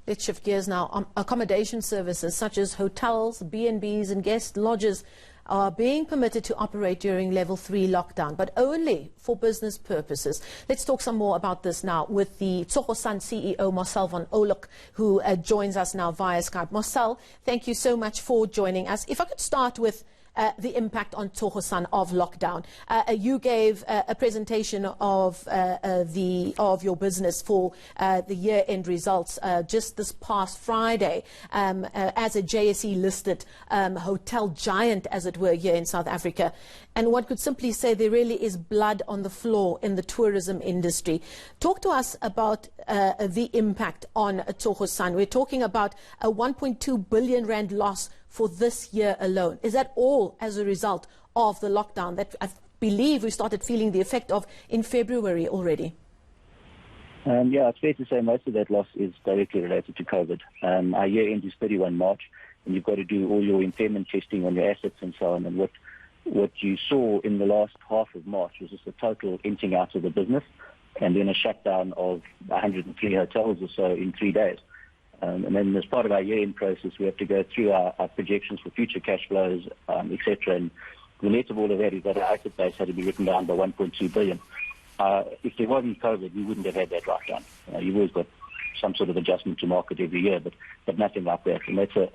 Let's shift gears now. Accommodation services such as hotels, B&Bs and guest lodges are being permitted to operate during level 3 lockdown, but only for business purposes. Let's talk some more about this now with the Tsogosan CEO, Marcel van Oluk, who joins us now via Skype. Marcel, thank you so much for joining us. If I could start with the impact on Tsogosan of lockdown. You gave a presentation of your business for the year-end results just this past Friday as a JSE listed hotel giant, as it were, here in South Africa. And one could simply say there really is blood on the floor in the tourism industry. Talk to us about the impact on Tsogosan. We're talking about a 1.2 billion rand loss for this year alone. Is that all as a result of the lockdown that I believe we started feeling the effect of in February already? Yeah, it's fair to say most of that loss is directly related to COVID. Our year end is 31 March, and you've got to do all your impairment testing on your assets and so on. And what you saw in the last half of March was just a total emptying out of the business, and then a shutdown of 103 hotels or so in 3 days. And then as part of our year-end process, we have to go through our projections for future cash flows, etc. And the net of all of that is that our asset base had to be written down by 1.2 billion. If there wasn't COVID, we wouldn't have had that write-down. You've always got some sort of adjustment to market every year, but nothing like that. And that's a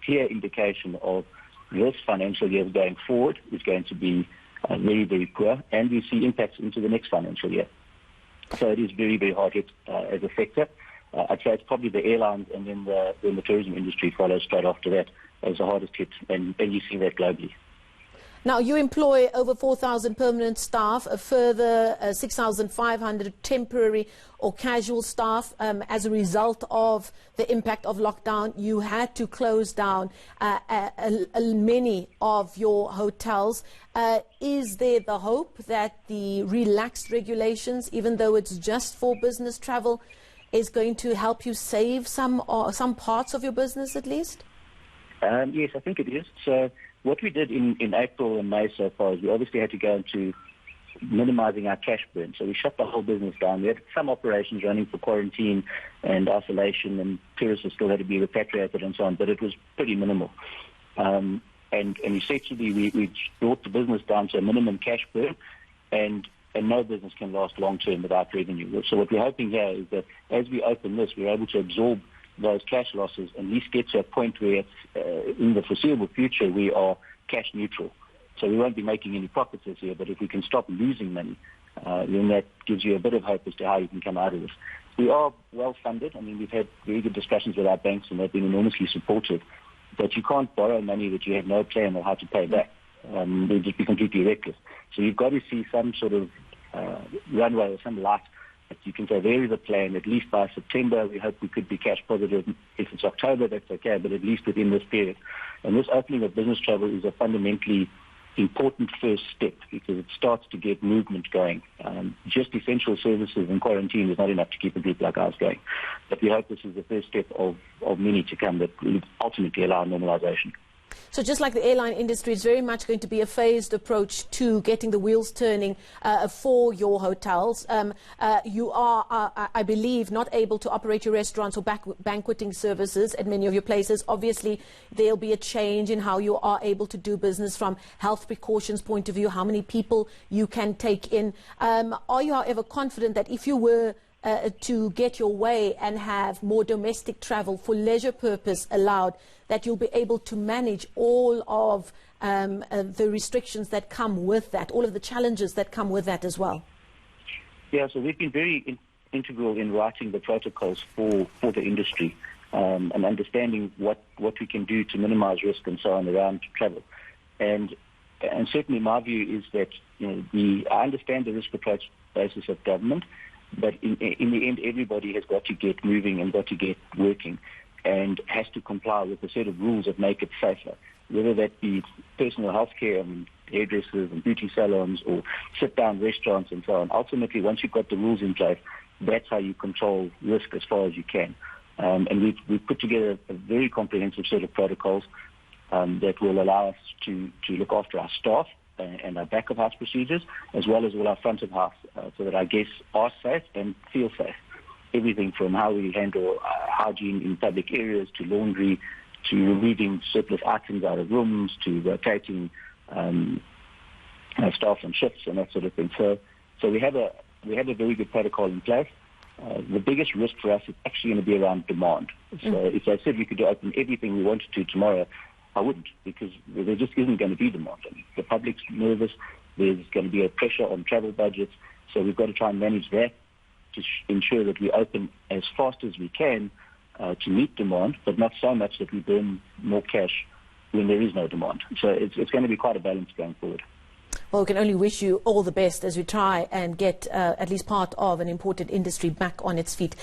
clear indication of this financial year going forward is going to be very, very poor, and we see impacts into the next financial year. So it is very, very hard hit as a sector. I'd say it's probably the airlines and then the tourism industry follows straight after that as the hardest hit, and you see that globally. Now, you employ over 4,000 permanent staff, a further 6,500 temporary or casual staff. As a result of the impact of lockdown, you had to close down many of your hotels. Is there the hope that the relaxed regulations, even though it's just for business travel, is going to help you save some parts of your business at least? Yes, I think it is. So what we did in April and May so far is we obviously had to go into minimizing our cash burn. So we shut the whole business down. We had some operations running for quarantine and isolation, and tourists still had to be repatriated and so on, but it was pretty minimal. And essentially we brought the business down to a minimum cash burn, and no business can last long-term without revenue. So what we're hoping here is that as we open this, we're able to absorb those cash losses and at least get to a point where in the foreseeable future we are cash neutral. So we won't be making any profits this year, but if we can stop losing money, then that gives you a bit of hope as to how you can come out of this. We are well funded. I mean, we've had very good discussions with our banks and they've been enormously supportive, but you can't borrow money that you have no plan on how to pay back. They'd just be completely reckless. So you've got to see some sort of runway or some light that you can say there is a plan. At least by September, we hope we could be cash positive. If it's October, that's okay, but at least within this period. And this opening of business travel is a fundamentally important first step because it starts to get movement going. Just essential services and quarantine is not enough to keep a group like ours going. But we hope this is the first step of many to come that will ultimately allow normalization. So just like the airline industry, it's very much going to be a phased approach to getting the wheels turning for your hotels. You are, I believe, not able to operate your restaurants or banqueting services at many of your places. Obviously, there'll be a change in how you are able to do business from health precautions point of view, how many people you can take in. Are you, however, confident that if you were to get your way and have more domestic travel for leisure purpose allowed, that you'll be able to manage all of the restrictions that come with that, all of the challenges that come with that as well? Yeah, so we've been very integral in writing the protocols for the industry and understanding what we can do to minimize risk and so on around travel. And certainly my view is that I understand the risk approach basis of government, but in the end, everybody has got to get moving and got to get working and has to comply with a set of rules that make it safer, whether that be personal health care and hairdressers and beauty salons or sit-down restaurants and so on. Ultimately, once you've got the rules in place, that's how you control risk as far as you can. And we've put together a very comprehensive set of protocols that will allow us to look after our staff and our back-of-house procedures, as well as all our front-of-house, so that our guests are safe and feel safe. everything from how we handle hygiene in public areas to laundry to removing surplus items out of rooms to rotating staff on shifts and that sort of thing. So we have a very good protocol in place. The biggest risk for us is actually going to be around demand. So if I said we could open everything we wanted to tomorrow, I wouldn't, because there just isn't going to be demand. I mean, the public's nervous. There's going to be a pressure on travel budgets. So we've got to try and manage that to ensure that we open as fast as we can to meet demand, but not so much that we burn more cash when there is no demand. So it's going to be quite a balance going forward. Well, we can only wish you all the best as we try and get at least part of an important industry back on its feet.